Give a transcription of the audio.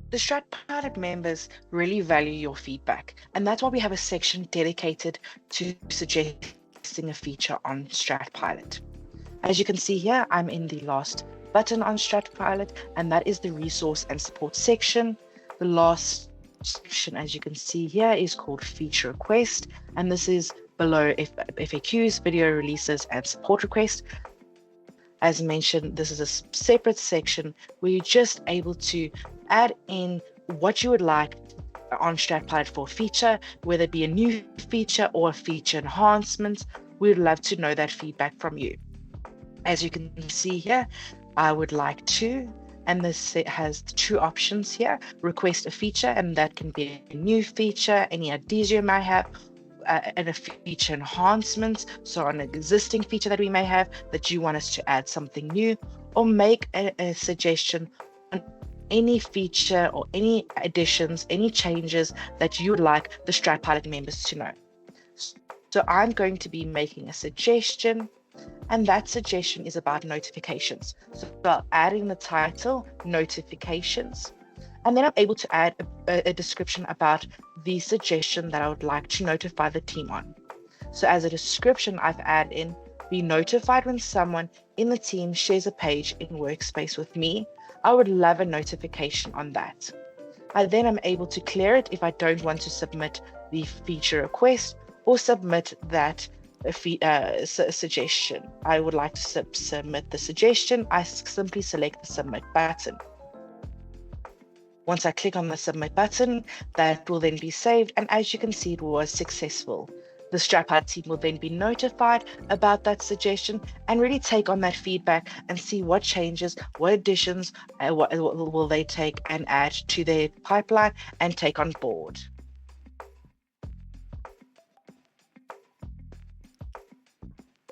The Stratpilot members really value your feedback, and that's why we have a section dedicated to suggesting a feature on Stratpilot. As you can see here, I'm in the last button on Stratpilot, and that is the resource and support section. The last section, as you can see here, is called feature request, and this is below FAQs, video releases, and support request. As mentioned, this is a separate section where you're just able to add in what you would like on Stratpilot for a feature, whether it be a new feature or a feature enhancement. We would love to know that feedback from you. As you can see here, I would like to, and this has two options here, request a feature, and that can be a new feature, any ideas you may have, and a feature enhancement, so on an existing feature that we may have that you want us to add something new, or make a suggestion on any feature or any additions, any changes that you would like the Stratpilot members to know. So I'm going to be making a suggestion, and that suggestion is about notifications. So adding the title, notifications, and then I'm able to add a description about the suggestion that I would like to notify the team on. So as a description, I've added in, be notified when someone in the team shares a page in Workspace with me. I would love a notification on that. I then am able to clear it if I don't want to submit the feature request or submit that suggestion. I would like to submit the suggestion. I simply select the submit button. Once I click on the submit button, that will then be saved. And as you can see, it was successful. The Stratpilot team will then be notified about that suggestion and really take on that feedback and see what changes, what additions, what will they take and add to their pipeline and take on board.